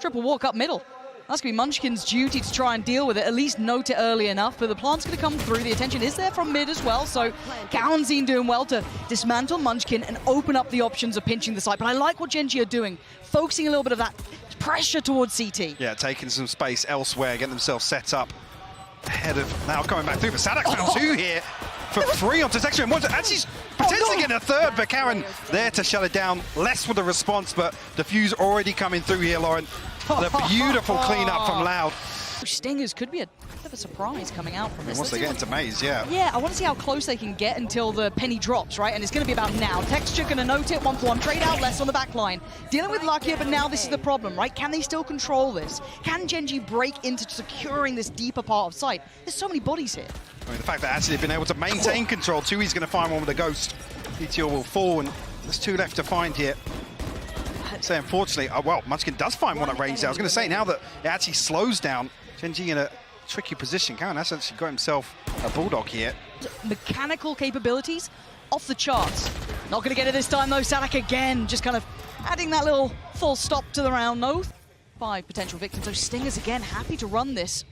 triple walk up middle. That's going to be Munchkin's duty to try and deal with it, at least note it early enough, but the plant's going to come through. The attention is there from mid as well, so Gen.G doing well to dismantle Munchkin and open up the options of pinching the site. But I like what Gen.G are doing, focusing a little bit of that pressure towards CT. Yeah, taking some space elsewhere, getting themselves set up ahead of now coming back through. But Sadak found two here for three onto Texture. And actually potentially getting a third, but Karen there to shut it down. Less with the response, but Diffuse already coming through here, Lauren. The beautiful cleanup from Loud. Stingers could be a bit of a surprise coming out from this. Once they get into Maze, yeah. Yeah, I want to see how close they can get until the penny drops, right? And it's going to be about now. Texture going to note it, 1-for-1 trade out, less on the back line. Dealing with Lucky, but now this is the problem, right? Can they still control this? Can Gen.G break into securing this deeper part of sight? There's so many bodies here. I mean, the fact that actually they've been able to maintain control too, he's going to find one with a ghost. Meteor will fall, and there's two left to find here. So unfortunately, well, Munchkin does find one at range there. I was going to say, now that it actually slows down, Gen.G in a tricky position. Karen has actually got himself a Bulldog here. Mechanical capabilities off the charts. Not going to get it this time, though. Sadak again, just kind of adding that little full stop to the round. No, 5 potential victims. So Stingers again, happy to run this.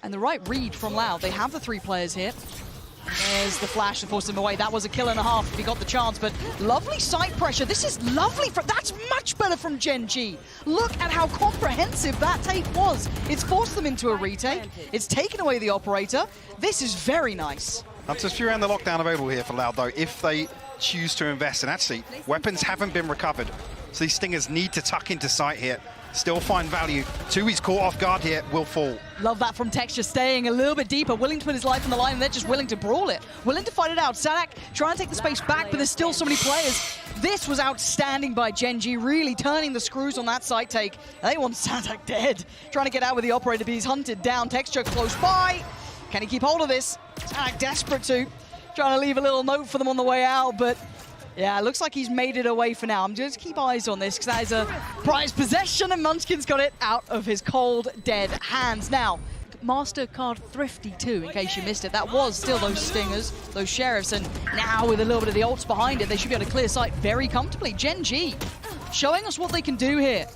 And the right read from Loud. They have the 3 players here. There's the flash to force him away. That was a kill and a half if he got the chance, but lovely side pressure. This is lovely. That's much better from Gen.G. Look at how comprehensive that take was. It's forced them into a retake. It's taken away the operator. This is very nice. Up to Fury and the lockdown available here for Loud, though, if they choose to invest. And actually, weapons haven't been recovered, so these Stingers need to tuck into sight here. Still find value. He's caught off guard here, will fall. Love that from Texture, staying a little bit deeper, willing to put his life on the line, and they're just willing to brawl it. Willing to fight it out. Sadak trying to take the space back, but there's still so many players. This was outstanding by Gen.G, really turning the screws on that side take. They want Sadak dead. Trying to get out with the operator, but he's hunted down. Texture close by. Can he keep hold of this? Sadak desperate to. Trying to leave a little note for them on the way out, but yeah, it looks like he's made it away for now. I'm just keep eyes on this because that is a prized possession, and Munchkin's got it out of his cold, dead hands. Now, MasterCard Thrifty too, in case you missed it. That was still those Stingers, those Sheriffs, and now with a little bit of the ults behind it, they should be able to clear sight very comfortably. Gen.G showing us what they can do here.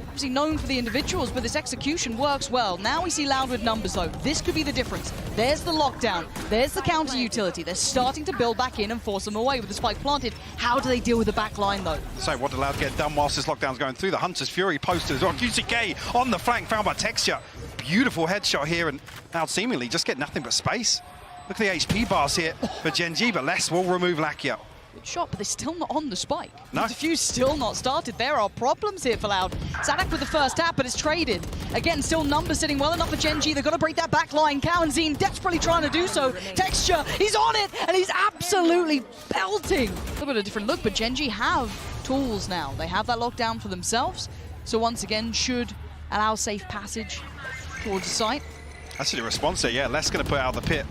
Obviously known for the individuals, but this execution works well. Now we see Loud with numbers, though. This could be the difference. There's the lockdown. There's the counter utility. They're starting to build back in and force them away with the spike planted. How do they deal with the back line, though? So what did Loud get done whilst this lockdown's going through? The Hunter's Fury posted as well. QCK on the flank, found by Texture. Beautiful headshot here, and Loud seemingly just get nothing but space. Look at the HP bars here for Gen.G, but less will remove Lakia. Good shot, but they're still not on the spike. No. The Diffuse still not started. There are problems here for Loud. Sadak with the first tap, but it's traded. Again, still numbers sitting well enough for Gen.G. They've got to break that back line. Gen.G desperately trying to do so. Texture, he's on it, and he's absolutely belting. A little bit of a different look, but Gen.G have tools now. They have that lockdown for themselves. So once again, should allow safe passage towards the site. That's the response there, yeah. Les going to put out the pit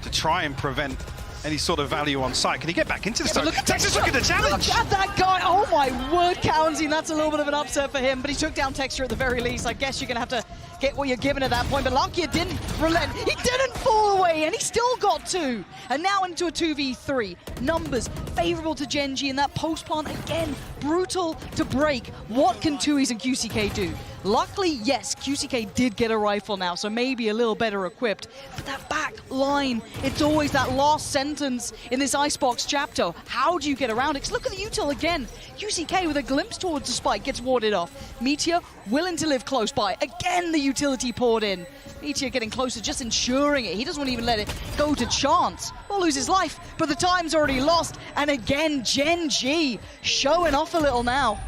to try and prevent any sort of value on site. Can he get back into the zone? Texture's looking at the challenge! Look at that guy! Oh my word, Gen.G, that's a little bit of an upset for him, but he took down Texture at the very least. I guess you're going to have to get what you're given at that point, but Lakia didn't relent. He didn't fall away, and he still got 2. And now into a 2v3. Numbers favorable to Gen.G, and that post plant, again, brutal to break. What can Tui's and QCK do? Luckily, yes, QCK did get a rifle now, so maybe a little better equipped. But that back line, it's always that last sentence in this Icebox chapter. How do you get around it? 'Cause look at the util again. QCK with a glimpse towards the spike gets warded off. Meteor willing to live close by. Again, the utility poured in. Meteor getting closer, just ensuring it. He doesn't want to even let it go to chance or lose his life, but the time's already lost. And again, Gen.G showing off a little now.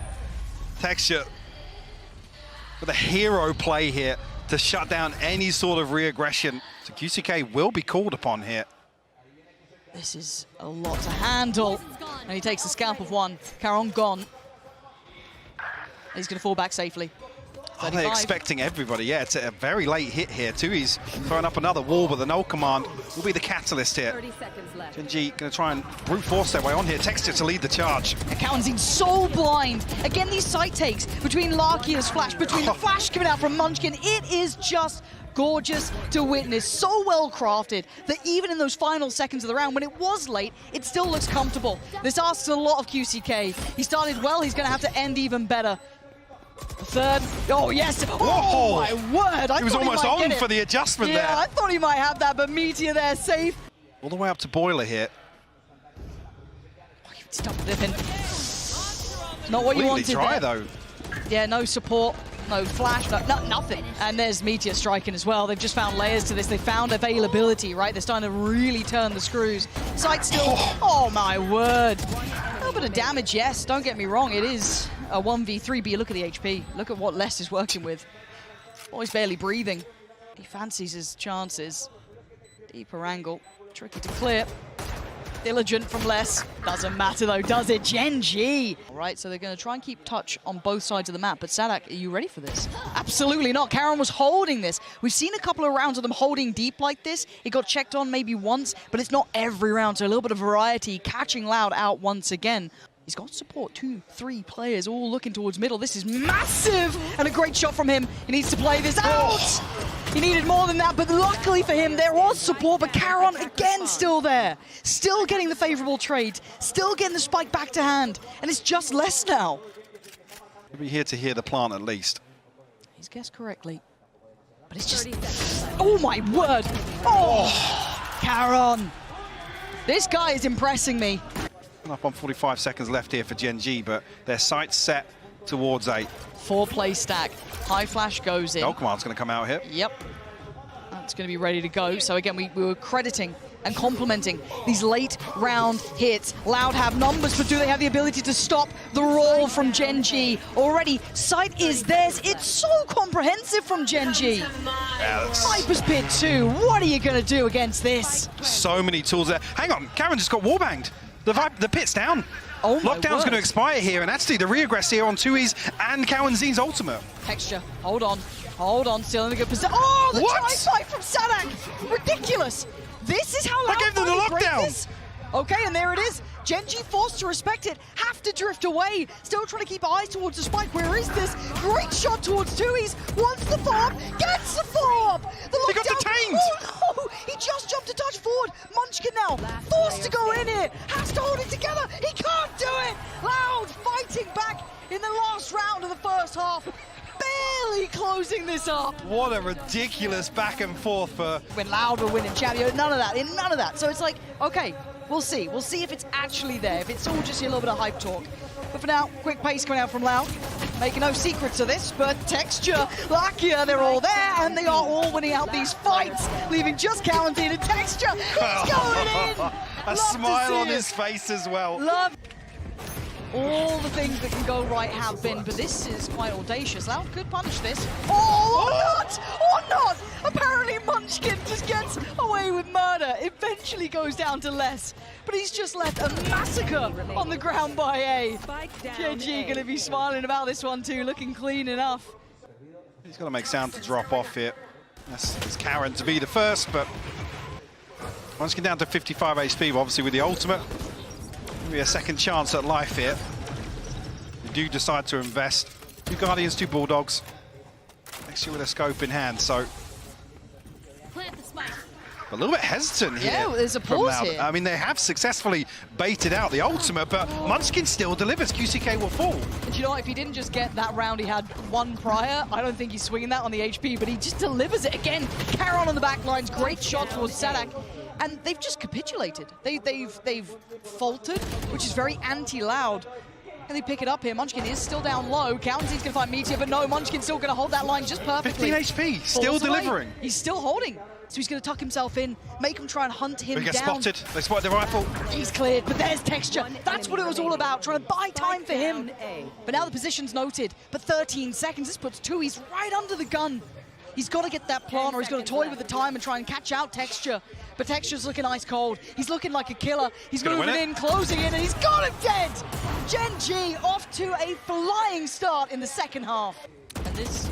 Texture with a hero play here to shut down any sort of re-aggression. So QCK will be called upon here. This is a lot to handle. And he takes the scalp of 1. Caron gone. He's going to fall back safely. Are they expecting everybody? Yeah, it's a very late hit here too. He's throwing up another wall, but the null command will be the catalyst here. 30 seconds left. Gen.G going to try and brute force their way on here. Texture to lead the charge. Gen.G's so blind. Again, these side takes between Lakia's flash, between the flash coming out from Munchkin. It is just gorgeous to witness. So well crafted that even in those final seconds of the round, when it was late, it still looks comfortable. This asks a lot of QCK. He started well, he's going to have to end even better. The third. Oh, yes. Oh, Whoa. my word. He was almost on for the adjustment there. Yeah, I thought he might have that, but Meteor there safe. All the way up to Boiler here. Stop dipping. Not what you wanted dry, there. though. Yeah, no support, no flash, nothing. And there's Meteor striking as well. They've just found layers to this. They found availability, right? They're starting to really turn the screws. Sight still, oh my word. A little bit of damage, yes, don't get me wrong. It is a 1v3, but you look at the HP. Look at what Les is working with. Boy's barely breathing. He fancies his chances. Deeper angle, tricky to clear. Diligent from Les. Doesn't matter though, does it? Gen.G. All right, so they're going to try and keep touch on both sides of the map. But Sadak, are you ready for this? Absolutely not. Karon was holding this. We've seen a couple of rounds of them holding deep like this. It got checked on maybe once, but it's not every round. So a little bit of variety. Catching Loud out once again. He's got support, 2, 3 players all looking towards middle. This is massive! And a great shot from him. He needs to play this out! He needed more than that, but luckily for him, there was support, but Karon again still there. Still getting the favorable trade, still getting the spike back to hand, and it's just less now. We'll be here to hear the plant at least. He's guessed correctly, but it's just... Oh my word! Oh, Karon! This guy is impressing me. Up on 45 seconds left here for Gen.G, but their sights set towards 8. 4-play stack. High flash goes in. Gold Command's going to come out here. Yep. That's going to be ready to go. So again, we were crediting and complimenting these late round hits. Loud have numbers, but do they have the ability to stop the roll from Gen.G? Already, sight is theirs. It's so comprehensive from Gen.G. Yeah, Viper's Pit 2. What are you going to do against this? So many tools there. Hang on, Karon just got warbanged. The pit's down. Oh my Lockdown's going to expire here, and actually the regress here on Tui's and Kawanzin's ultimate. Texture, hold on, still in a good position. Oh, the try fight from Sadak! Ridiculous! This is how Loud gave them the lockdown! This. Okay, and there it is. Gen.G forced to respect it, have to drift away. Still trying to keep eyes towards the spike. Where is this? Great shot towards Tui's. Wants the fob, gets the fob! The lockdown. He got detained! Oh no! He just jumped a touch forward. Munchkin now, forced to go in here. Has to hold it together. He can't do it! Loud fighting back in the last round of the first half. Barely closing this up. What a ridiculous back and forth for... When Loud were winning Chavio, none of that. So it's like, okay, we'll see. We'll see if it's actually there, if it's all just a little bit of hype talk. But for now, quick pace coming out from Loud. Making no secrets of this, but Texture, Lakia, they're all there, and they are all winning out these fights, leaving just Quarantine and Texture. He's going in! A smile on his face as well. Love. All the things that can go right have been, but this is quite audacious. Loud could punish this. Oh, or not! Or not! Apparently Munchkin just gets away with murder. Eventually goes down to less, but he's just left a massacre on the ground by A. Gen.G gonna be smiling about this one too, looking clean enough. He's gonna make sound to drop off here. That's Karon to be the first, but Munchkin down to 55 HP, but obviously with the ultimate. Maybe a second chance at life here. They do decide to invest. 2 Guardians, 2 Bulldogs. Next year with a scope in hand, so... A little bit hesitant here. Yeah, there's a pause here. I mean, they have successfully baited out the ultimate, but Munchkin still delivers. QCK will fall. And you know what, if he didn't just get that round he had one prior, I don't think he's swinging that on the HP, but he just delivers it again. Karon on the back lines, great shot towards Sadak. And they've just capitulated. They've faltered, which is very anti-Loud. And they pick it up here. Munchkin is still down low. County's gonna find Meteor, but no, Munchkin's still gonna hold that line just perfectly. 15 HP, still delivering. He's still holding. So he's gonna tuck himself in, make him try and hunt him down. They get spotted. They spotted the rifle. He's cleared, but there's Texture. That's what it was all about, trying to buy time for him. But now the position's noted. But 13 seconds, this puts Tui's right under the gun. He's got to get that plant, or he's got to toy with the time and try and catch out Texture. But Texture's looking ice cold. He's looking like a killer. He's moving in, closing in, and he's got him dead! Gen.G off to a flying start in the second half. And this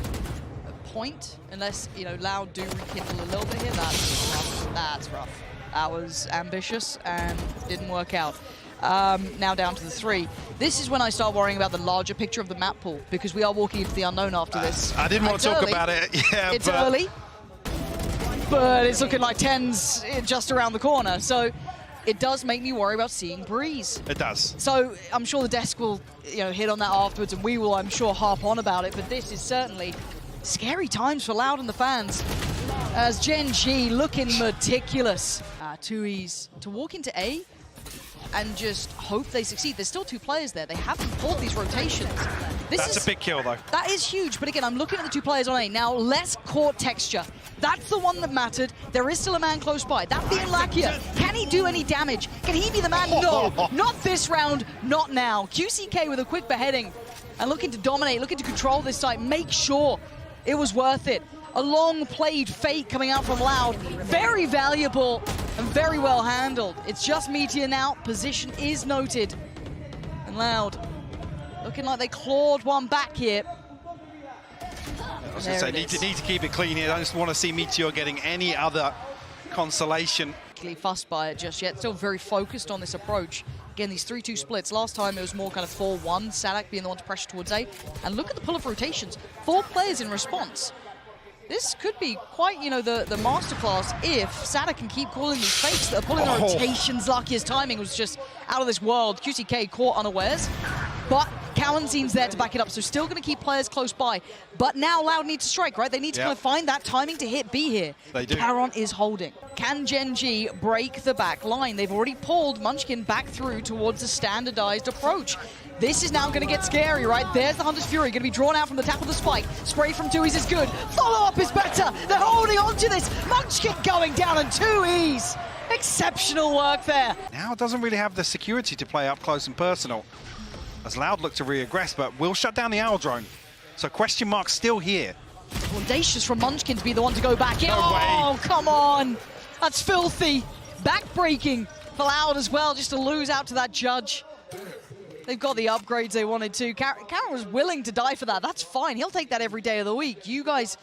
point, unless, you know, Loud do rekindle a little bit here, that's rough. That's rough. That was ambitious and didn't work out. Now down to the 3. This is when I start worrying about the larger picture of the map pool, because we are walking into the unknown after this. I didn't want to talk about it. Yeah, it's early, but it's looking like 10's just around the corner. So it does make me worry about seeing Breeze. It does. So I'm sure the desk will, hit on that afterwards, and we will, I'm sure, harp on about it. But this is certainly scary times for Loud and the fans. As Gen.G looking meticulous. 2Es to walk into A and just hope they succeed. There's still 2 players there. They haven't pulled these rotations. That's a big kill, though. That is huge, but again, I'm looking at the 2 players on A. Now, less court texture. That's the one that mattered. There is still a man close by. That being Lakia. Can he do any damage? Can he be the man? No, not this round, not now. QCK with a quick beheading and looking to dominate, looking to control this site, make sure it was worth it. A long-played fake coming out from Loud. Very valuable and very well handled. It's just Meteor now. Position is noted. And Loud looking like they clawed one back here. I was going to say, need to keep it clean here. I just want to see Meteor getting any other consolation. Fussed by it just yet. Still very focused on this approach. Again, these 3-2 splits. Last time it was more kind of 4-1. Sadak being the one to pressure towards A. And look at the pull of rotations. 4 players in response. This could be quite, the masterclass if Sadak can keep calling these fakes that are pulling the rotations. Lucky's timing was just out of this world. QCK caught unawares, but Kalenzin's there to back it up, so still going to keep players close by. But now Loud needs to strike, right? They need to kind of find that timing to hit B here. They do. Caron is holding. Can Gen.G break the back line? They've already pulled Munchkin back through towards a standardized approach. This is now going to get scary, right? There's the Hunter's Fury, going to be drawn out from the tap of the spike. Spray from 2Es is good. Follow-up is better. They're holding on to this. Munchkin going down and 2Es. Exceptional work there. Now it doesn't really have the security to play up close and personal. As Loud look to re-aggress, but will shut down the Owl drone. So question mark still here. Audacious from Munchkin to be the one to go back in. No way. Come on. That's filthy. Back-breaking for Loud as well, just to lose out to that judge. They've got the upgrades they wanted to. Caron was willing to die for that. That's fine. He'll take that every day of the week. You guys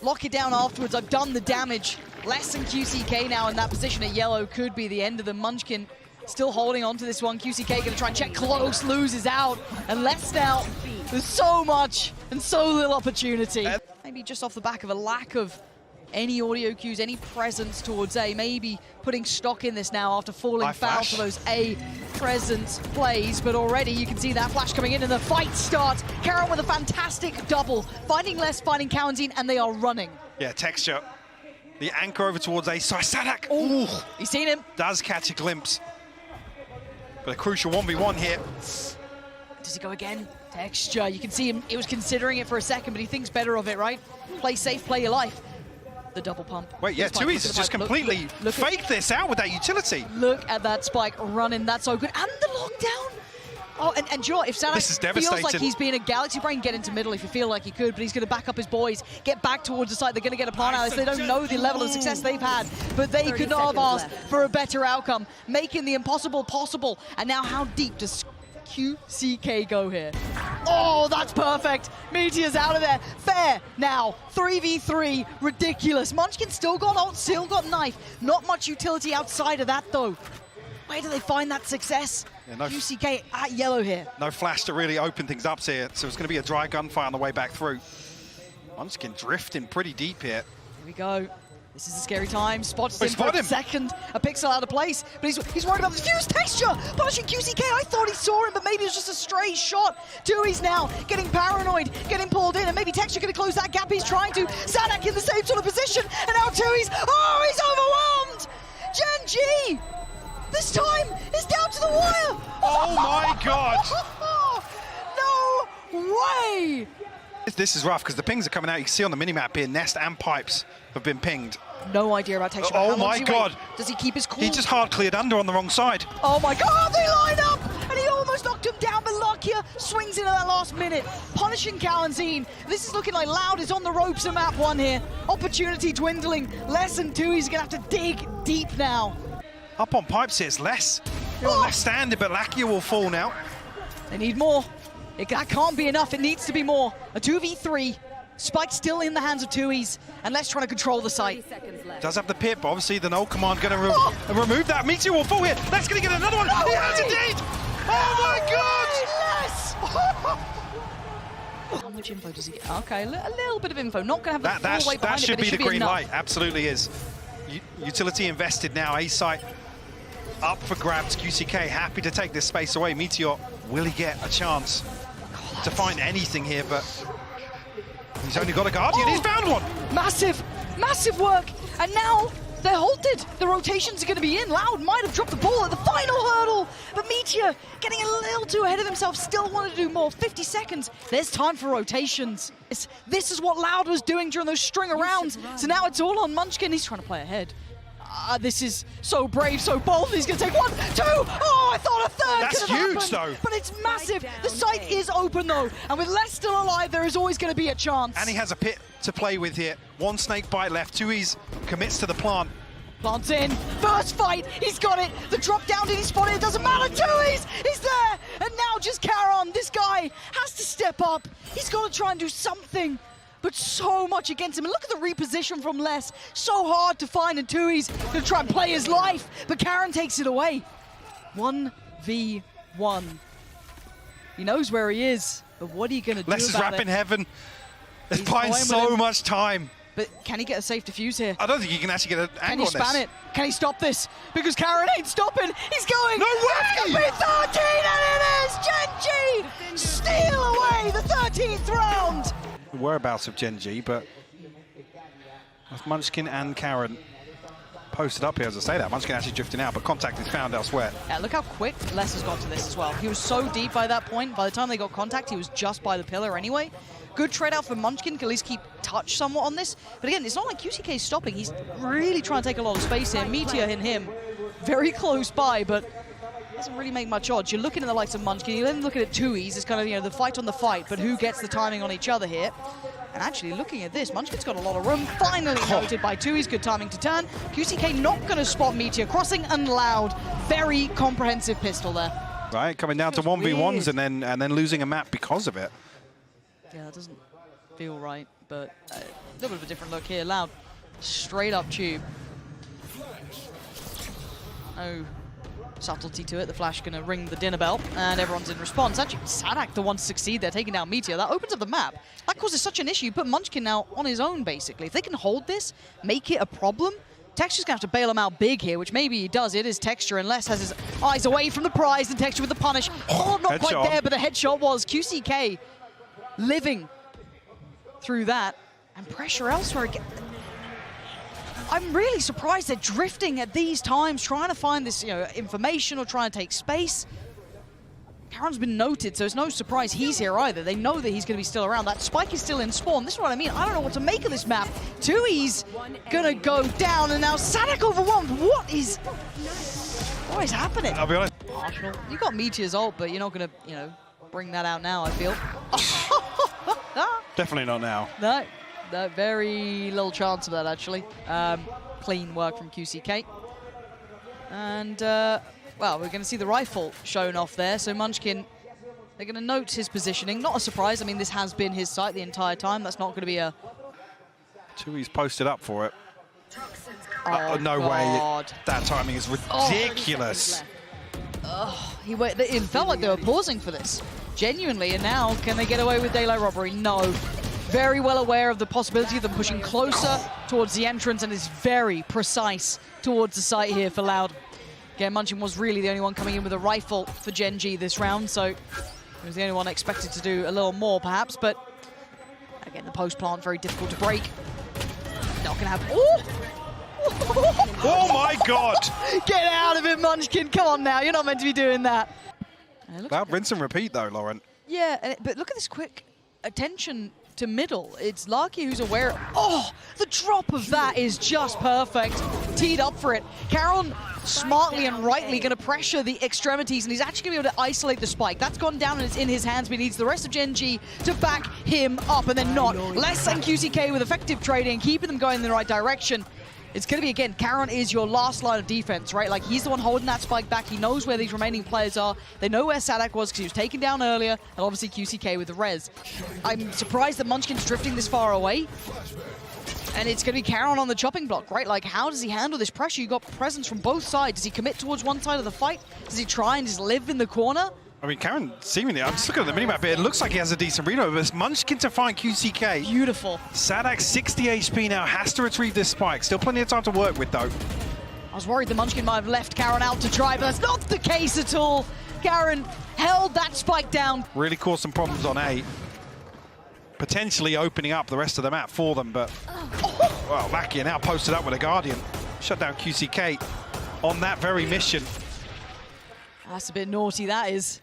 lock it down afterwards. I've done the damage. Less than QCK now in that position at yellow. Could be the end of the Munchkin. Still holding on to this one. QCK going to try and check close. Loses out. And less now. There's so much and so little opportunity. Maybe just off the back of a lack of any audio cues, any presence towards A. Maybe putting stock in this now after falling foul for those A presence plays. But already you can see that flash coming in and the fight starts. Caron with a fantastic double. Finding less, finding Kalensin, and they are running. Yeah, texture. The anchor over towards A. Sorry, Sadak. Ooh, he's seen him. Does catch a glimpse. But a crucial 1v1 here. Does he go again? Texture. You can see him. He was considering it for a second, but he thinks better of it, right? Play safe, play your life. The double pump. Wait, yeah, 2Es has just completely faked this out with that utility. Look at that spike running. That's so good. And the lockdown. Oh, and Joe, if Sadak feels like he's being a Galaxy Brain, get into middle if you feel like he could, but he's going to back up his boys, get back towards the site. They're going to get a plan out. They don't know the level of success they've had, but they could not have asked for a better outcome, making the impossible possible. And now how deep does QCK go here? Oh, that's perfect. Meteor's out of there. Fair now. 3v3. Ridiculous. Munchkin still got ult, still got knife. Not much utility outside of that, though. Where do they find that success? Yeah, no QCK at yellow here. No flash to really open things up here, so it's going to be a dry gunfire on the way back through. Munchkin drifting pretty deep here. Here we go. This is a scary time. Spots him for a second. A pixel out of place, but he's worried about the fuse texture. Punishing QCK. I thought he saw him, but maybe it was just a stray shot. 2Es now getting paranoid, getting pulled in, and maybe texture going to close that gap. He's trying to. Sadak in the same sort of position, and now 2Es. Oh, he's overwhelmed. Gen.G. This time is down to the wire. Oh my God. No way. This is rough because the pings are coming out. You can see on the minimap here, Nest and Pipes have been pinged. No idea about texture. Oh my God. Does he keep his cool? He just hard cleared under on the wrong side. Oh my God, they line up! And he almost knocked him down, but Lakia swings in at that last minute, punishing Kalensin. This is looking like Loud is on the ropes in map 1 here. Opportunity dwindling. Less than 2. He's going to have to dig deep now. Up on Pipes here, it's less. Left standing, but Lakia will fall now. They need more. That can't be enough. It needs to be more. A 2v3. Spike still in the hands of 2Es, and let's try to control the site. Does have the pip, but obviously the null command going to remove that. Meteor will fall here. Let's going to get another one. He has indeed. Oh my God. How much info does he get? Okay, a little bit of info. Not going to have the full weight behind it, that should be the green enough. light. Absolutely is. Utility invested now. A site up for grabs. QCK happy to take this space away. Meteor, will he get a chance to find anything here? But he's only got a Guardian. He's found one. Massive, massive work. And now they're halted. The rotations are going to be in. Loud might have dropped the ball at the final hurdle, but Meteor getting a little too ahead of himself, still wanted to do more. 50 seconds. There's time for rotations. This is what Loud was doing during those string of rounds. So now it's all on Munchkin. He's trying to play ahead. This is so brave, so bold. He's going to take 1, 2. Oh, I thought a third. That's huge, though. But it's massive. The site is open, though. And with Les still alive, there is always going to be a chance. And he has a pit to play with here. 1 snake bite left. 2E's commits to the plant. Plants in. First fight. He's got it. The drop down, did he spot it? It doesn't matter. 2E's. He's there. And now just Caron. This guy has to step up. He's got to try and do something. But so much against him. And look at the reposition from Les. So hard to find, and 2E's going to try and play his life. But Caron takes it away. 1v1. He knows where he is, but what are you going to do about it? Les is wrapping heaven. There's He's buying toying with so him. much time. But can he get a safe defuse here? I don't think he can actually get an Can angle he on spam this. it? Can he stop this? Because Caron ain't stopping. He's going. No It's way! gonna be 13, and it is Gen.G steal away the 13th round. Whereabouts of Gen.G, but with Munchkin and Caron posted up here, as I say that. Munchkin actually drifting out, but contact is found elsewhere. Yeah, look how quick Les has got to this as well. He was so deep by that point. By the time they got contact, he was just by the pillar anyway. Good trade out for Munchkin, can at least keep touch somewhat on this. But again, it's not like QCK is stopping. He's really trying to take a lot of space here. Meteor and him very close by, but doesn't really make much odds. You're looking at the likes of Munchkin. You're then looking at 2E's. It's kind of, you know, the fight on the fight, but who gets the timing on each other here? And actually, looking at this, Munchkin's got a lot of room. Finally noted by 2E's. Good timing to turn. QCK not going to spot Meteor crossing, and Loud. Very comprehensive pistol there. Right, coming down to 1v1s and then losing a map because of it. Yeah, that doesn't feel right, but a little bit of a different look here. Loud, straight up tube. No subtlety to it. The Flash gonna ring the dinner bell, and everyone's in response. Actually, Sadak the one to succeed there, taking down Meteor. That opens up the map. That causes such an issue. Put Munchkin now on his own, basically. If they can hold this, make it a problem, Texture's gonna have to bail him out big here, which maybe he does. It is Texture, and Les has his eyes away from the prize, and Texture with the punish. Oh, not quite there, but the headshot was QCK living through that, and pressure elsewhere again. I'm really surprised they're drifting at these times, trying to find this, you know, information or trying to take space. Caron's been noted, so it's no surprise he's here either. They know that he's going to be still around. That spike is still in spawn. This is what I mean. I don't know what to make of this map. 2E's going to go down, and now Sadak overwhelmed. What is happening? I'll be honest. Arsenal, you got Meteor's ult, but you're not going to, you know, bring that out now, I feel. Definitely not now. No, very little chance of that, actually. Clean work from QCK. And, well, we're going to see the rifle shown off there. So Munchkin, they're going to note his positioning. Not a surprise. I mean, this has been his site the entire time. That's not going to be a... 2E's posted up for it. Oh, no God. way. That timing is ridiculous. It felt like they were pausing for this. Genuinely, and now, can they get away with daylight robbery? No. Very well aware of the possibility of them pushing closer towards the entrance, and is very precise towards the site here for Loud. Again, Munchkin was really the only one coming in with a rifle for Gen.G this round, so he was the only one expected to do a little more, perhaps, but again, the post plant, very difficult to break. Not gonna have... Oh my God! Get out of it, Munchkin, come on now, you're not meant to be doing that. Well, rinse and repeat though, Lauren. Yeah, but look at this quick attention to middle. It's Larky who's aware. Oh, the drop of that is just perfect. Teed up for it. Caron smartly and rightly going to pressure the extremities, and he's actually going to be able to isolate the spike. That's gone down and it's in his hands, but he needs the rest of Gen.G to back him up, and then not. Les and QCK with effective trading, keeping them going in the right direction. It's going to be, again, Caron is your last line of defense, right? Like, he's the one holding that spike back. He knows where these remaining players are. They know where Sadak was because he was taken down earlier, and obviously QCK with the res. I'm surprised that Munchkin's drifting this far away. And it's going to be Caron on the chopping block, right? Like, how does he handle this pressure? You got presence from both sides. Does he commit towards one side of the fight? Does he try and just live in the corner? I mean, Caron seemingly, I'm just looking at the minimap here, it looks like he has a decent read over this. Munchkin to find QCK. Beautiful. Sadak 60 HP now, has to retrieve this spike. Still plenty of time to work with though. I was worried the Munchkin might have left Karen out to dry, but that's not the case at all. Karen held that spike down. Really caused some problems on A. Potentially opening up the rest of the map for them, but well, Lakia now posted up with a Guardian. Shut down QCK on that very mission. That's a bit naughty, that is.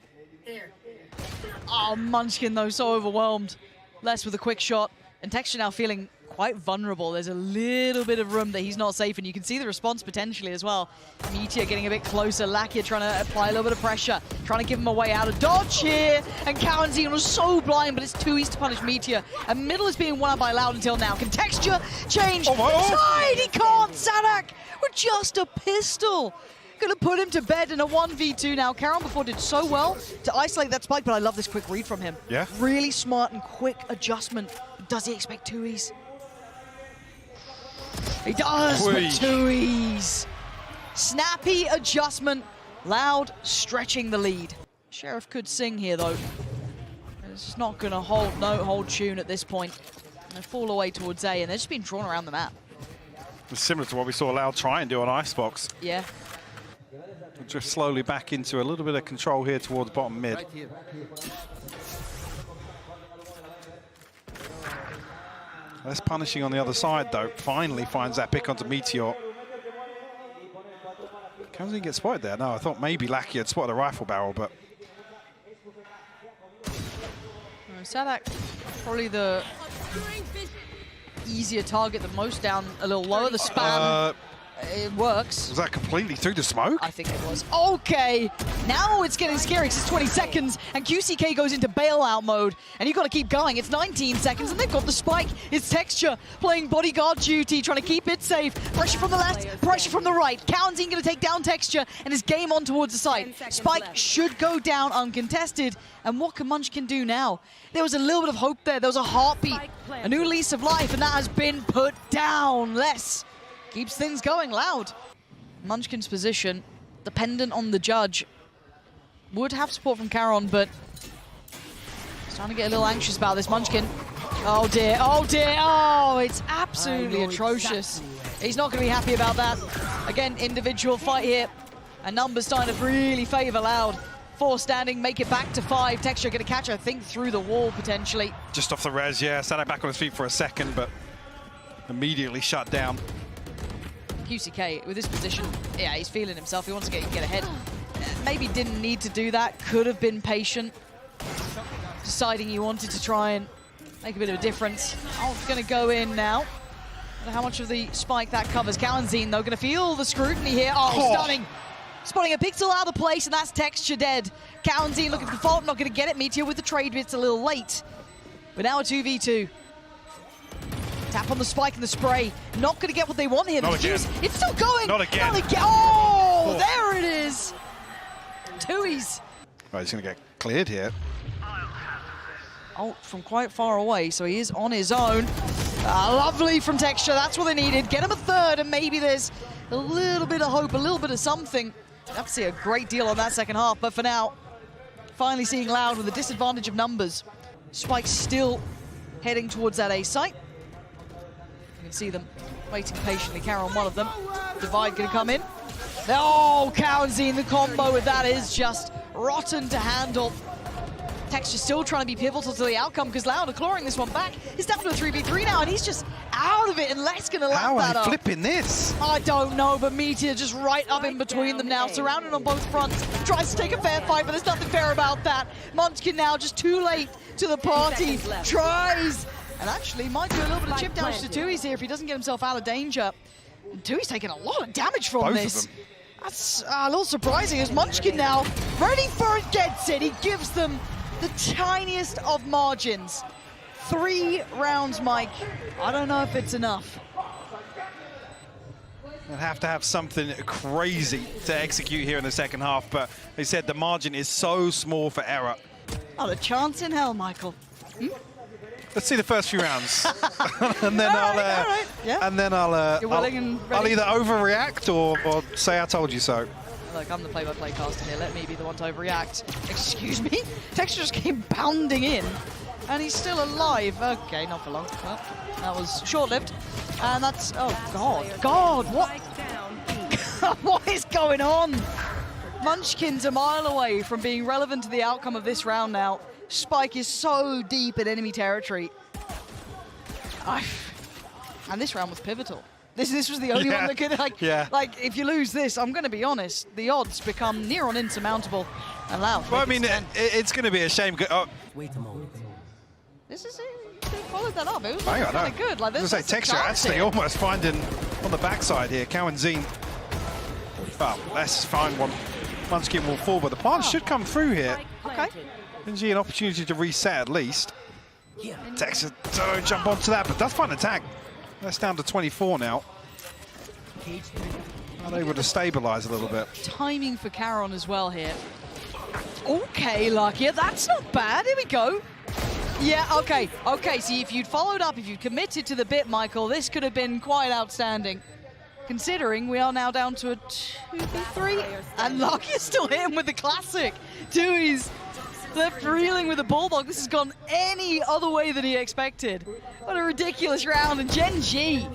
Oh, Munchkin, though, so overwhelmed. Less with a quick shot. And Texture now feeling quite vulnerable. There's a little bit of room that he's not safe, and you can see the response potentially as well. Meteor getting a bit closer. Lakia trying to apply a little bit of pressure, trying to give him a way out of dodge here. And Karanzine was so blind, but it's too easy to punish Meteor. And middle is being won by Loud until now. Can Texture change side? He can't. Sadak with just a pistol. Gonna put him to bed in a 1v2 now. Karen before did so well to isolate that spike, but I love this quick read from him. Yeah. Really smart and quick adjustment. Does he expect 2Es? He does with 2Es. Snappy adjustment. Loud stretching the lead. Sheriff could sing here though. It's just not gonna hold tune at this point. They fall away towards A, and they're just being drawn around the map. It's similar to what we saw Loud try and do on Icebox. Yeah. Just slowly back into a little bit of control here towards bottom mid. Less punishing on the other side though. Finally finds that pick onto Meteor. Can he get spotted there? No, I thought maybe Lakia had spotted a rifle barrel, but Sadak, probably the easier target than most, down a little lower. The spam, it works. Was that completely through the smoke? I think it was. Okay, now it's getting scary because it's 20 seconds and QCK goes into bailout mode, and you've got to keep going. It's 19 seconds and they've got the spike. It's Texture playing bodyguard duty, trying to keep it safe. Pressure from the left, pressure from the right. Karanzine going to take down Texture and his game on towards the site. Spike should go down uncontested. And what can Munchkin do now? There was a little bit of hope there. There was a heartbeat, a new lease of life, and that has been put down. Less keeps things going. Loud. Munchkin's position, dependent on the judge, would have support from Caron, but starting to get a little anxious about this. Munchkin. Oh dear, oh dear, oh, it's absolutely atrocious. He's not going to be happy about that. Again, individual fight here, and numbers starting to really favor Loud. 4 standing, make it back to 5. Texture going to catch, I think, through the wall potentially. Just off the res, yeah. Sadak back on his feet for a second, but immediately shut down. QCK with this position, yeah, he's feeling himself. He wants to get ahead. Maybe didn't need to do that. Could have been patient, deciding he wanted to try and make a bit of a difference. Oh, it's going to go in now. I don't know how much of the spike that covers. Karanzine, though, going to feel the scrutiny here. Oh, stunning. Spotting a pixel out of place, and that's Texture dead. Karanzine looking for the fault, not going to get it. Meteor with the trade, but it's a little late. But now a 2v2. Tap on the spike and the spray. Not going to get what they want here. Not again. It's still going. Not again. Not again. Oh, there it is. 2Es. Right, he's going to get cleared here. Oh, from quite far away, so he is on his own. Lovely from Texture. That's what they needed. Get him a third, and maybe there's a little bit of hope, a little bit of something. I'd have to see a great deal on that second half, but for now, finally seeing Loud with a disadvantage of numbers. Spike still heading towards that A site. You can see them waiting patiently. Caron, one of them. Divide going to come in. Oh, Karanzine, the combo with that is just rotten to handle. Texture still trying to be pivotal to the outcome because Loud are clawing this one back. He's down to a 3v3 now, and he's just out of it, and Les going to lap that up. How are they flipping this? I don't know, but Meteor just right up in between them now, surrounded on both fronts. Tries to take a fair fight, but there's nothing fair about that. Munchkin now just too late to the party. Tries, and actually might do a little bit of chip damage to 2Es here if he doesn't get himself out of danger. And 2Es taking a lot of damage from Both this. of them. That's a little surprising as Munchkin now ready for it, gets it. He gives them the tiniest of margins. 3 rounds, Mike. I don't know if it's enough. They'll have to have something crazy to execute here in the second half, but they said the margin is so small for error. Not a chance in hell, Michael. Let's see the first few rounds, and then I'll either overreact or say I told you so. Look, I'm the play-by-play caster here. Let me be the one to overreact. Excuse me? Texture just came pounding in, and he's still alive. Okay, not for long. Well, that was short-lived. And that's... Oh, God. God, what? What is going on? Munchkin's a mile away from being relevant to the outcome of this round now. Spike is so deep in enemy territory. And this round was pivotal. This was the only one that could, like, if you lose this, I'm going to be honest, the odds become near on insurmountable. And Loud. Well, I mean, it's going to be a shame. Wait a moment. This is it. They followed that up. It was Hang on, really good. Like, I was going to say, Texture actually almost finding on the backside here. Cow and Zine. Well, let's find one. Munchkin will fall, but the plant should come through here. Okay. Gen.G an opportunity to reset at least. Texture don't jump onto that, but does find a tag. That's down to 24 now. Not able to stabilize a little bit. Timing for Caron as well here. Okay, Lucky, that's not bad. Here we go. Yeah, okay. Okay, see, if you'd followed up, if you'd committed to the bit, Michael, this could have been quite outstanding. Considering we are now down to a 2v3, and Lucky is still hitting with the classic. Dewey's left reeling with the Bulldog. This has gone any other way than he expected. What a ridiculous round, and Gen.G,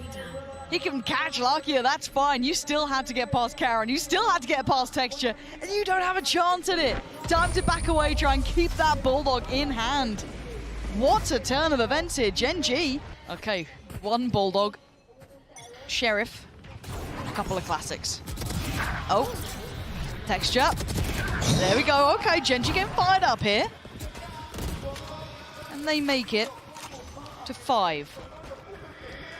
he can catch Lakia, that's fine. You still had to get past Caron, you still had to get past Texture, and you don't have a chance at it. Time to back away, try and keep that Bulldog in hand. What a turn of events here, Gen.G. Okay, one Bulldog, Sheriff, a couple of classics. Oh, Texture. There we go. Okay, Gen.G getting fired up here. And they make it to 5.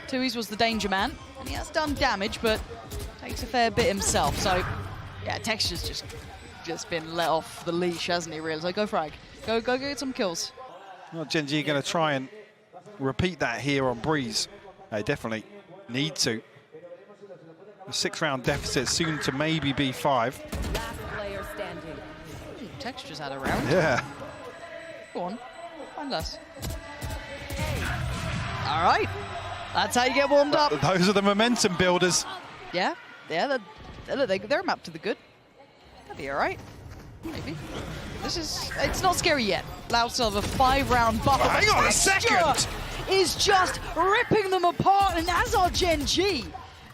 Tui's was the danger man, and he has done damage, but takes a fair bit himself. So, yeah, Texture's just been let off the leash, hasn't he, really? So go frag. Go get some kills. Well, Gen.G going to try and repeat that here on Breeze. They definitely need to. A 6-round deficit soon to maybe be 5. Texture's had a round. Yeah. Go on, find us. All right, that's how you get warmed up. Those are the momentum builders. Yeah, they're a map to the good. That'll be all right, maybe. It's not scary yet. Loud still have a 5-round buffer. Hang on a second! Is just ripping them apart, and as are Gen.G.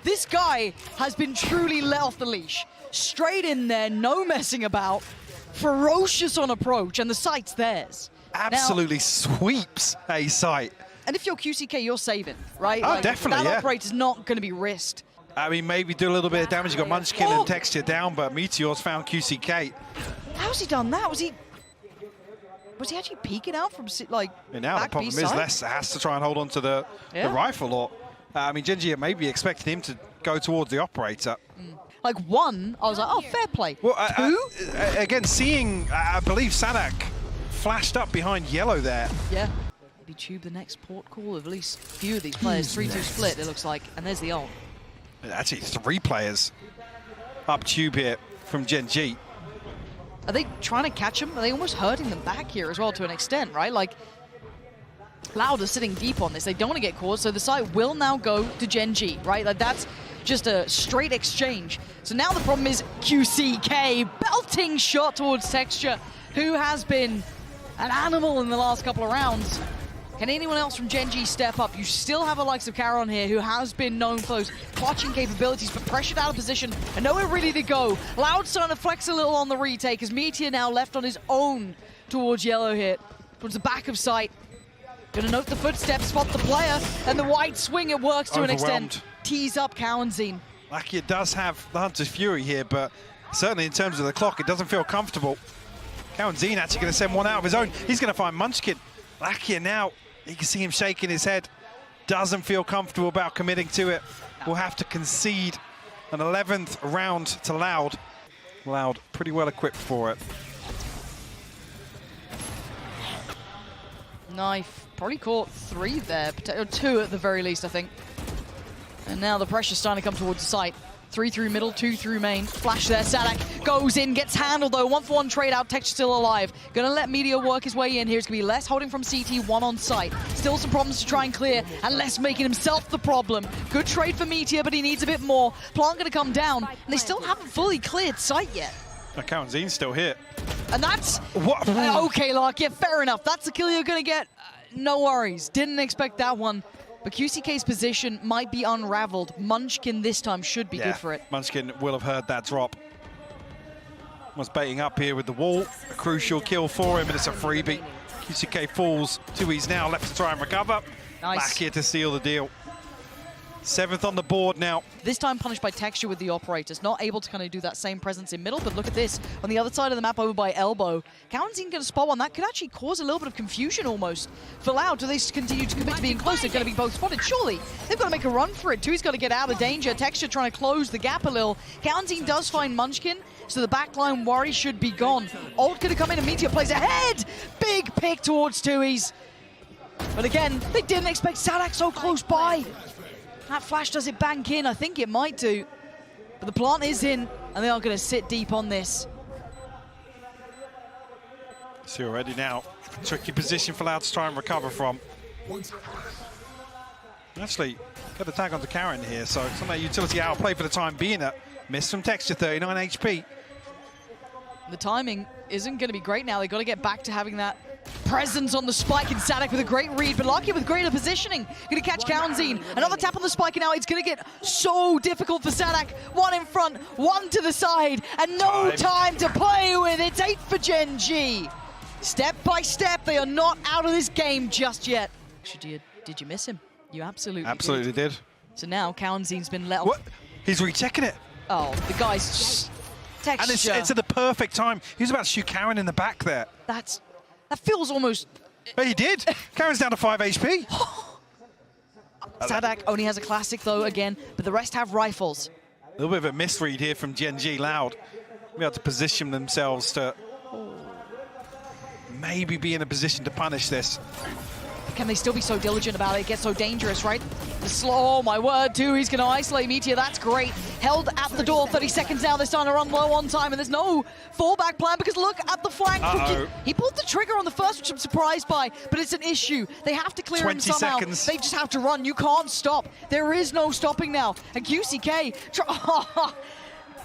This guy has been truly let off the leash. Straight in there, no messing about. Ferocious on approach, and the site's theirs. Absolutely now, sweeps a site. And if you're QCK, you're saving, right? Oh, like, definitely, that operator's not going to be risked. I mean, maybe do a little bit of damage. You got Munchkin and Texture down, but Meteor's found QCK. How's he done that? Was he actually peeking out from, like, and now the problem is Les has to try and hold on to the rifle, or I mean, Gen.G maybe expected him to go towards the operator. Like, one, I was like, oh, fair play. Well, 2? Again, seeing, I believe Sadak flashed up behind yellow there. Yeah. Maybe tube the next port call of at least a few of these players. 3-2 split, it looks like. And there's the ult. Actually, 3 players up tube here from Gen.G. Are they trying to catch them? Are they almost hurting them back here as well to an extent, right? Like, Loud are sitting deep on this. They don't want to get caught, so the site will now go to Gen.G, right? Like, that's just a straight exchange. So now the problem is QCK, belting shot towards Texture, who has been an animal in the last couple of rounds. Can anyone else from Gen.G step up? You still have the likes of Caron here, who has been known for those clutching capabilities, but pressured out of position and nowhere really to go. Loud starting to flex a little on the retake as Meteor now left on his own towards yellow here, towards the back of sight. Gonna note the footsteps, spot the player, and the wide swing, it works to an extent. Tease up Cow and Zine. Lakia does have the Hunter's Fury here, but certainly in terms of the clock, it doesn't feel comfortable. Cow and Zine actually going to send one out of his own. He's going to find Munchkin. Lakia now, you can see him shaking his head. Doesn't feel comfortable about committing to it. Will have to concede an 11th round to Loud. Loud pretty well equipped for it. Knife probably caught 3 there, or 2 at the very least, I think. And now the pressure's starting to come towards the site. 3 through middle, 2 through main. Flash there, Sadak goes in, gets handled though. 1-for-1 trade out, Texture still alive. Gonna let Meteor work his way in here. It's gonna be Les holding from CT, 1 on site. Still some problems to try and clear, and Les making himself the problem. Good trade for Meteor, but he needs a bit more. Plant gonna come down, and they still haven't fully cleared site yet. Cow and Zine's still here. And that's... What? Okay, Lark, yeah, fair enough. That's the kill you're gonna get. No worries. Didn't expect that one. But QCK's position might be unraveled. Munchkin this time should be good for it. Munchkin will have heard that drop. Was baiting up here with the wall. A crucial kill for him, and it's a freebie. QCK falls. 2E's now left to try and recover. Nice. Back here to seal the deal. 7th on the board now. This time punished by Texture with the operators. Not able to kind of do that same presence in middle, but look at this. On the other side of the map over by Elbow, Cowan's going to spot one. That could actually cause a little bit of confusion almost. For Loud, do they continue to commit to being close? They're going to be both spotted. Surely, they've got to make a run for it. 2E's got to get out of danger. Texture trying to close the gap a little. Cowan's does find Munchkin, so the backline worry should be gone. Ult going to come in and Meteor plays ahead. Big pick towards 2E's. But again, they didn't expect Sadak so close by. That flash, does it bank in? I think it might do. But the plant is in, and they are going to sit deep on this. See already now. Tricky position for Loud to try and recover from. Actually, got a tag onto Karen here, so some of that utility outplay for the time being. A miss from Texture, 39 HP. The timing isn't going to be great now. They've got to get back to having that presence on the spike, and Sadak with a great read, but Lucky with greater positioning. Going to catch Kaunzine. Another tap on the spike, and now it's going to get so difficult for Sadak. One in front, one to the side, and no time to play with. It's 8 for Gen.G. Step by step, they are not out of this game just yet. Actually, did you miss him? You absolutely did. So now Kaunzine's been let off. What? He's rechecking it. Oh, the guy's just Texture. And it's at the perfect time. He was about to shoot Karen in the back there. That feels almost... But he did. Karen's down to 5 HP. Sadak only has a classic though again, but the rest have rifles. A little bit of a misread here from Gen.G. Loud. Be able to position themselves to maybe be in a position to punish this. Can they still be so diligent about it? It gets so dangerous, right? The slow, oh my word, too. He's going to isolate Meteor. That's great. Held at the door, 30 seconds now. They're starting to run low on time, and there's no fallback plan because look at the flank. He pulled the trigger on the first, which I'm surprised by, but it's an issue. They have to clear him somehow. 20 seconds. They just have to run. You can't stop. There is no stopping now. And QCK, a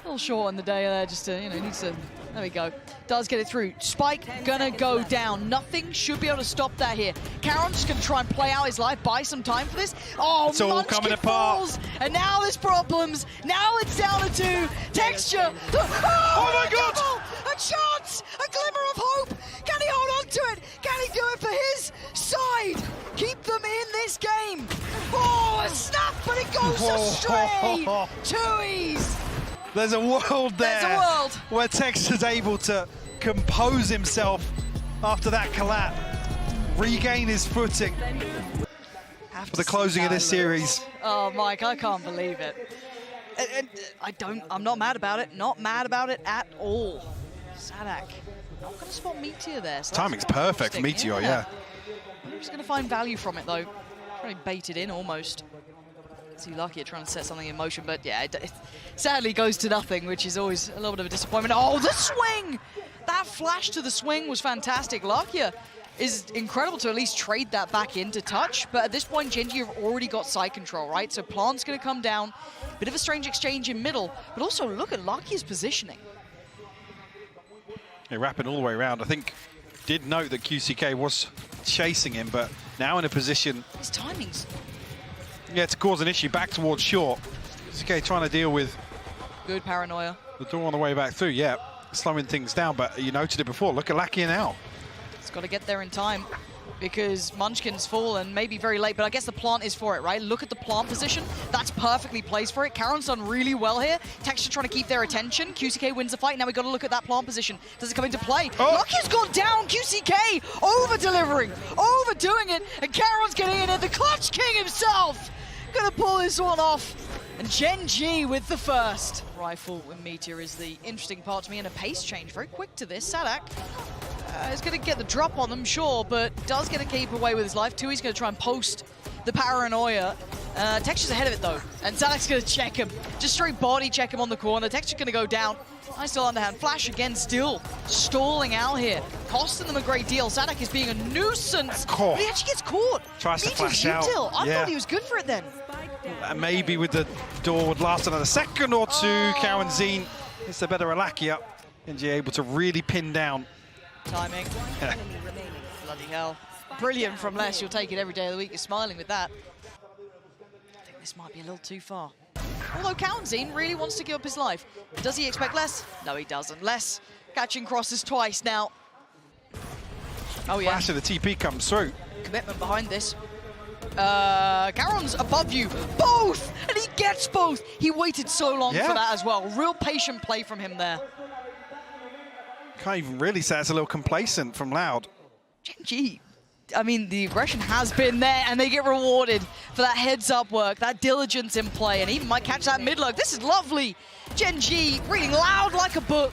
little short on the day there, just to, needs to... There we go. Does get it through. Spike gonna go down. Nothing should be able to stop that here. Karen's just gonna try and play out his life, buy some time for this. Oh, it's all coming apart. Falls, and now there's problems. Now it's down to 2. Texture. Oh my God! A chance! A glimmer of hope! Can he hold on to it? Can he do it for his side? Keep them in this game. Oh, a snap, but it goes astray. 2E's. There's a world there. There's a world where Texture's able to compose himself after that collapse, regain his footing for the closing of this series. Oh, Mike, I can't believe it. I'm not mad about it. Not mad about it at all. Sadak, not going to spot Meteor there. So timing's perfect for Meteor, yeah. I'm just going to find value from it, though. Trying to bait it in almost. See Lucky at trying to set something in motion, but yeah, it sadly goes to nothing, which is always a little bit of a disappointment. Oh, the swing! That flash to the swing was fantastic. Lucky is incredible to at least trade that back into touch, but at this point, Gen.G have already got side control, right? So Plant's going to come down. Bit of a strange exchange in middle, but also look at Lucky's positioning. Yeah, wrapping all the way around. I think did note that QCK was chasing him, but now in a position... His timing's... Yeah, to cause an issue back towards short. QCK trying to deal with... Good paranoia. The door on the way back through, yeah. Slowing things down, but you noted it before. Look at Lakia now. It's got to get there in time because Munchkin's fallen, maybe very late, but I guess the plant is for it, right? Look at the plant position. That's perfectly placed for it. Karen's done really well here. Texture trying to keep their attention. QCK wins the fight. Now we've got to look at that plant position. Does it come into play? Lucky's gone down. QCK over-delivering, overdoing it, and Karen's getting in it. The Clutch King himself gonna pull this one off. And Gen.G with the first. Rifle with Meteor is the interesting part to me, and a pace change. Very quick to this. Sadak is going to get the drop on them, sure, but does get to keep away with his life. 2E's going to try and post the paranoia. Texture's ahead of it, though, and Sadak's going to check him. Just straight body check him on the corner. Texture's going to go down. Nice still underhand. Flash again, still stalling out here. Costing them a great deal. Sadak is being a nuisance. But he actually gets caught. Tries to flash out. I thought he was good for it then. Maybe with the door would last another second or two. Kaunzine is the better Alakia. Gen.G able to really pin down. Timing. Bloody hell. Brilliant from Les. You'll take it every day of the week. You're smiling with that. This might be a little too far. Although Kaunzine really wants to give up his life. Does he expect less? No, he doesn't. Less catching crosses twice now. Oh, yeah. Flash of the TP comes through. Commitment behind this. Garon's above you. Both! And he gets both! He waited so long for that as well. Real patient play from him there. Can't even really say it's a little complacent from Loud. Gen.G, I mean, the aggression has been there, and they get rewarded for that heads-up work, that diligence in play, and even might catch that mid-lurk. This is lovely. Gen.G reading Loud like a book.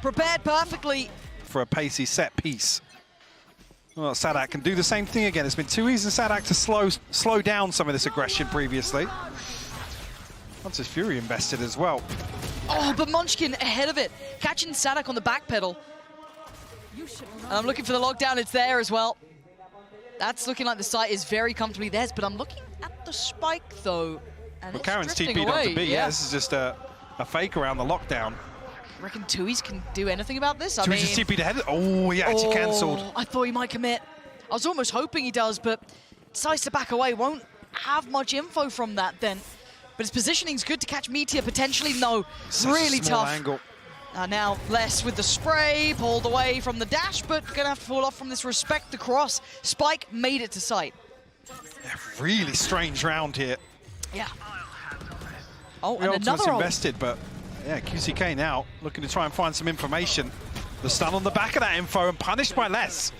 Prepared perfectly. For a pacey set piece. Well, Sadak can do the same thing again. It's been too easy for Sadak to slow down some of this aggression previously. Once his Fury invested as well. Oh, but Munchkin ahead of it, catching Sadak on the back pedal. And I'm looking for the lockdown, it's there as well. That's looking like the site is very comfortably theirs, but I'm looking at the spike though. And well, Karen's TP'd onto B, yeah. This is just a fake around the lockdown. Reckon Tui's can do anything about this? Tui's just TP'd ahead. Oh, yeah, it's cancelled. I thought he might commit. I was almost hoping he does, but decides to back away. Won't have much info from that then. But his positioning's good to catch Meteor potentially. No, such really a small tough. Angle. Now less with the spray, pulled away from the dash, but gonna have to fall off from this. Respect the cross. Spike made it to sight. Yeah, really strange round here. Yeah. Oh, Real and another Ultimate's invested, but yeah, QCK now looking to try and find some information. The stun on the back of that info and punished by less.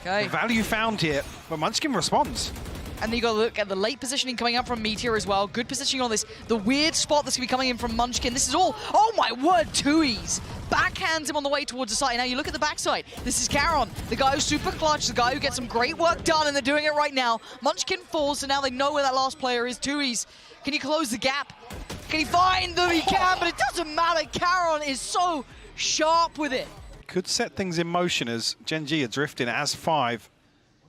Okay. The value found here, but Munchkin responds. And then you got to look at the late positioning coming up from Meteor as well. Good positioning on this. The weird spot that's going to be coming in from Munchkin. This is all, oh my word, Tui's. Backhands him on the way towards the side. Now you look at the backside. This is Caron, the guy who's super clutch, the guy who gets some great work done, and they're doing it right now. Munchkin falls, so now they know where that last player is. Tui's. Can he close the gap? Can he find them? He can, but it doesn't matter. Caron is so sharp with it. Could set things in motion as Gen.G are drifting as 5.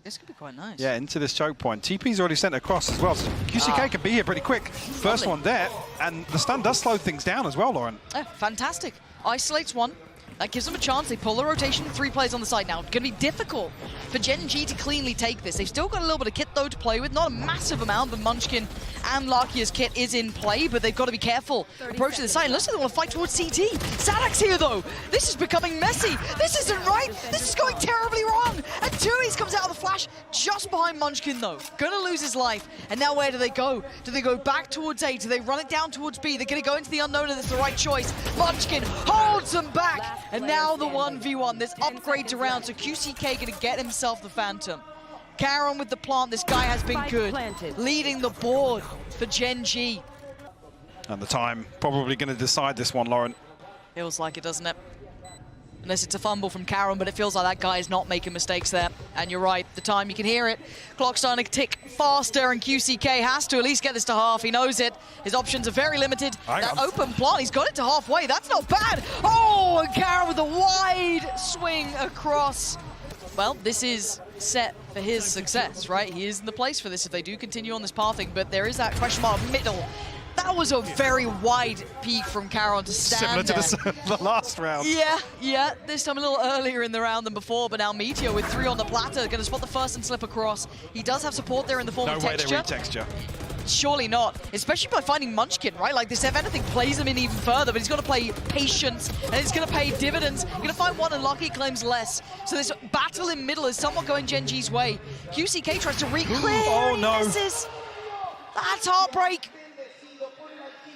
This could be quite nice. Yeah, into this choke point. TP's already sent across as well, so QCK can be here pretty quick. First one there, and the stun does slow things down as well, Lauren. Fantastic. Isolates one. That gives them a chance. They pull the rotation, 3 players on the side now. It's going to be difficult for Gen.G to cleanly take this. They've still got a little bit of kit, though, to play with. Not a massive amount, but Munchkin and Lakia's kit is in play, but they've got to be careful approaching the side. It looks like they want to fight towards CT. Sadak's here, though. This is becoming messy. This isn't right. This is going terribly wrong. And Tui's comes out of the flash just behind Munchkin, though. Going to lose his life. And now where do they go? Do they go back towards A? Do they run it down towards B? They're going to go into the unknown, and it's the right choice. Munchkin holds them back. And now the 1v1, this upgrade around, so QCK gonna get himself the Phantom. Caron with the plant, this guy has been good. Leading the board for Gen.G. And the time probably gonna decide this one, Lauren. Feels like it, doesn't it? Unless it's a fumble from Caron, but it feels like that guy is not making mistakes there. And you're right, the time, you can hear it. Clock's starting to tick faster, and QCK has to at least get this to half. He knows it. His options are very limited. That open plant, he's got it to halfway. That's not bad. Oh, and Caron with a wide swing across. Well, this is set for his success, right? He is in the place for this if they do continue on this pathing, but there is that question mark middle. That was a very wide peak from Caron to stand Similar to the last round. Yeah, this time a little earlier in the round than before, but now Meteor with 3 on the platter, going to spot the first and slip across. He does have support there in the form of texture. No way they retexture. Surely not, especially by finding Munchkin, right? Like this, if anything, plays him in even further, but he's got to play patience, and it's going to pay dividends. You're going to find one, and Lucky claims less. So this battle in middle is somewhat going Gen.G's way. QCK tries to re-clear. Oh, no. Misses. That's heartbreak.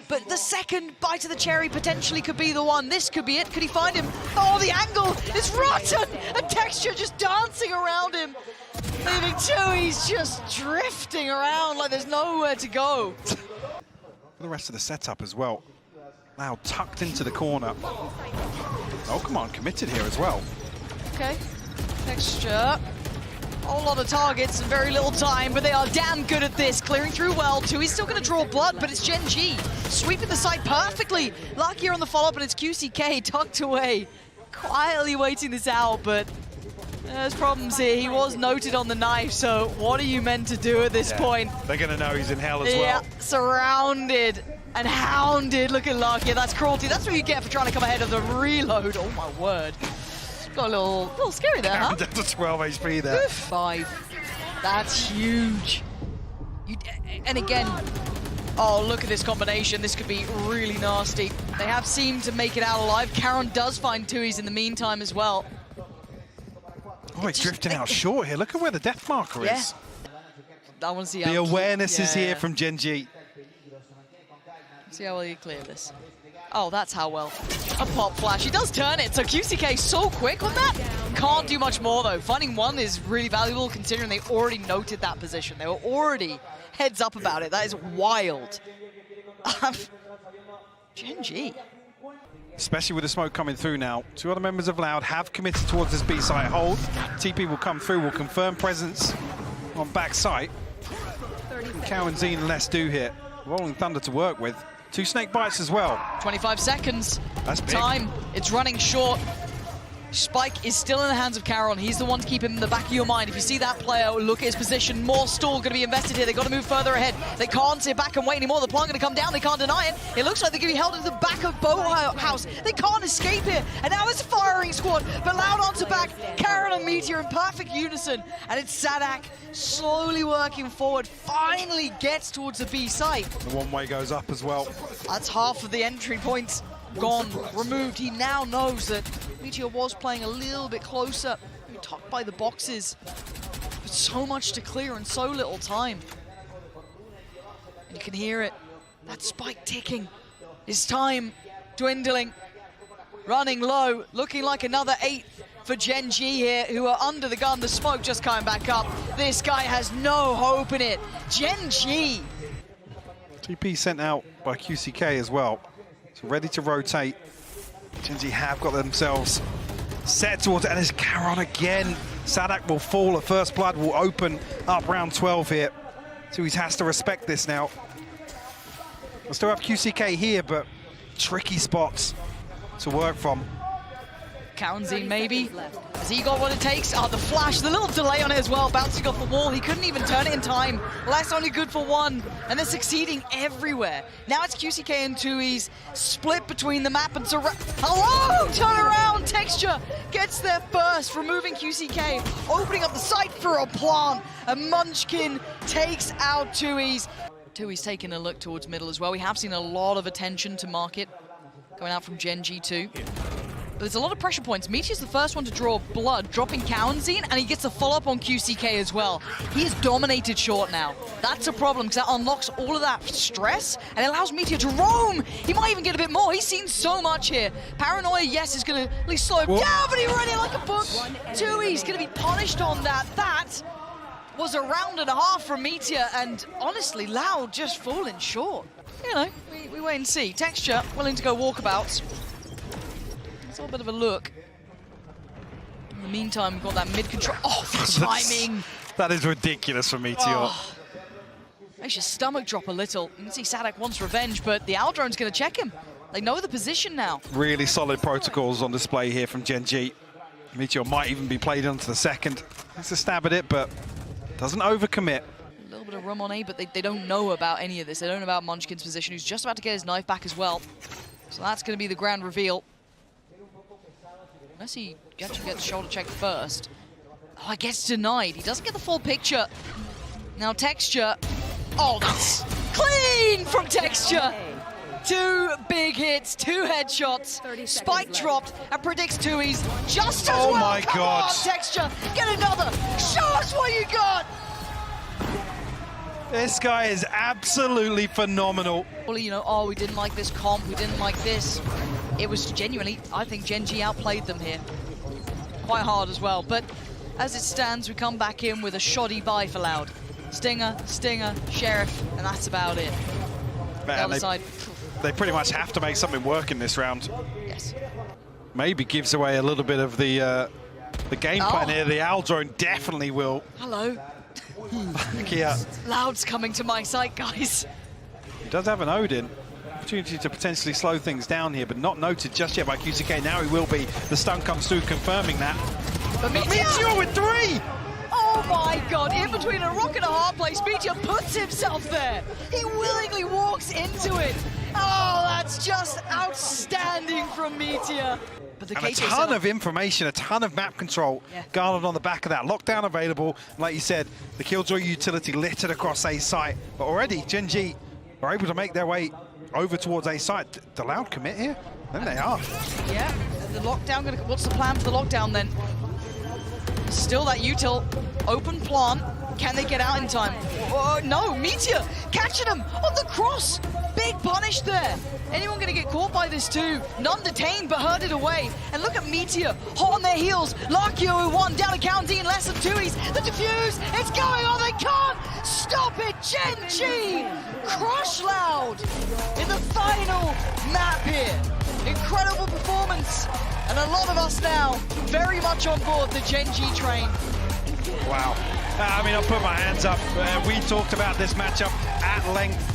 But the second bite of the cherry potentially could be the one. This could be it. Could he find him? Oh, the angle is rotten! And texture just dancing around him. Leaving Tui's just drifting around like there's nowhere to go. For the rest of the setup as well. Now tucked into the corner. Oh, come on, committed here as well. Okay, texture. Whole lot of targets and very little time, but they are damn good at this. Clearing through well. Tui's still going to draw blood, but it's Gen.G. Sweeping the side perfectly. Lakia on the follow-up, and it's QCK tucked away. Quietly waiting this out, but there's problems here. He was noted on the knife, so what are you meant to do at this point? They're going to know he's in hell as well. Yeah, surrounded and hounded. Look at Lakia. That's cruelty. That's what you get for trying to come ahead of the reload. Oh, my word. Got a little scary there, huh? Down to 12 HP there. 5. That's huge. And again, oh, look at this combination. This could be really nasty. They have seemed to make it out alive. Karon does find Tui's in the meantime as well. Oh, he's drifting out short here. Look at where the death marker is. I want to see the awareness is here from Gen.G. See how well you clear this. Oh, that's how well. A pop flash. He does turn it, so QCK so quick on that. Can't do much more, though. Finding one is really valuable considering they already noted that position. They were already heads up about it. That is wild. Gen.G. Especially with the smoke coming through now. Two other members of Loud have committed towards this B site hold. TP will come through, will confirm presence on back site. Karon, Z and Less do here. Rolling Thunder to work with. 2 snake bites as well. 25 seconds. That's big. Time. It's running short. Spike is still in the hands of Karon. He's the one to keep him in the back of your mind. If you see that player, look at his position. More stall going to be invested here. They've got to move further ahead. They can't sit back and wait anymore. The plant going to come down. They can't deny it. It looks like they're going to be held into the back of Boathouse. They can't escape here. And now it's a firing squad. But Loud onto back. Karon and Meteor in perfect unison. And it's Sadak slowly working forward. Finally gets towards the B site. The one-way goes up as well. That's half of the entry points gone, removed. He now knows that Meteor was playing a little bit closer, tucked by the boxes. But so much to clear in so little time. And you can hear it. That spike ticking. His time dwindling. Running low. Looking like another 8 for Gen.G here, who are under the gun. The smoke just coming back up. This guy has no hope in it. Gen.G. TP sent out by QCK as well. So ready to rotate. Gen.G have got themselves set towards it, and it's Karon again. Sadak will fall, a first blood will open up round 12 here. So he has to respect this now. We'll still have QCK here, but tricky spots to work from. Karenzi maybe. Has he got what it takes? Oh, the flash, the little delay on it as well, bouncing off the wall. He couldn't even turn it in time. Less only good for one, and they're succeeding everywhere. Now it's QCK and Tui's split between the map and surround. Hello! Turn around! Texture gets there first, removing QCK, opening up the site for a plant. And Munchkin takes out Tui's. Tui's taking a look towards middle as well. We have seen a lot of attention to market going out from Gen.G too. But there's a lot of pressure points. Meteor's the first one to draw blood, dropping Karenzi, and he gets a follow-up on QCK as well. He is dominated short now. That's a problem, because that unlocks all of that stress, and it allows Meteor to roam. He might even get a bit more. He's seen so much here. Paranoia, yes, is going to at least slow him down, but he ran it like a book. Tui's going to be punished on that. That was a round and a half from Meteor, and honestly, Loud just falling short. You know, we wait and see. Texture willing to go walkabouts. It's a little bit of a look. In the meantime, we've got that mid-control. Oh, the timing! That is ridiculous for Meteor. Oh. Makes your stomach drop a little. You can see Sadak wants revenge, but the Aldrone's going to check him. They know the position now. Really solid protocols on display here from Gen.G. Meteor might even be played onto the second. It's a stab at it, but doesn't overcommit. A little bit of room on A, but they don't know about any of this. They don't know about Munchkin's position, who's just about to get his knife back as well. So that's going to be the grand reveal. Unless he actually gets shoulder check first. Oh, I guess denied. He doesn't get the full picture. Now Texture. Oh, that's clean from Texture. 2 big hits, 2 headshots. Spike dropped and predicts Tui's just as well. Oh my God. On, Texture, get another. Show us what you got. This guy is absolutely phenomenal. Well, you know, oh, we didn't like this comp, we didn't like this. It was genuinely, I think Gen.G outplayed them here. Quite hard as well, but as it stands, we come back in with a shoddy buy for Loud. Stinger, Sheriff, and that's about it. Man, they pretty much have to make something work in this round. Yes. Maybe gives away a little bit of the game plan here. The Aldrone definitely will. Hello. Yeah. Loud's coming to my site, guys. He does have an Odin. Opportunity to potentially slow things down here, but not noted just yet by QCK. Now he will be. The stun comes through, confirming that. But Meteor with 3! Oh my God, in between a rock and a hard place, Meteor puts himself there. He willingly walks into it. Oh, that's just outstanding from Meteor. but the And a KJ ton setup. of information, a ton of map control garnered on the back of that. Lockdown available. Like you said, the Killjoy utility littered across A site. But already, Gen.G are able to make their way over towards A site. The loud commit here? Then they are. Yeah, the lockdown, what's the plan for the lockdown then? Still that util, open plant. Can they get out in time? Oh, no, Meteor catching him on the cross. Big punish there. Anyone going to get caught by this too? None detained, but herded away. And look at Meteor, hot on their heels. Larkio who won, down to County in less than 2. The defuse, it's going on, they can't stop it. Gen.G, Crush Loud in the final map here. Incredible performance. And a lot of us now very much on board the Gen.G train. Wow. I mean, I'll put my hands up. We talked about this matchup at length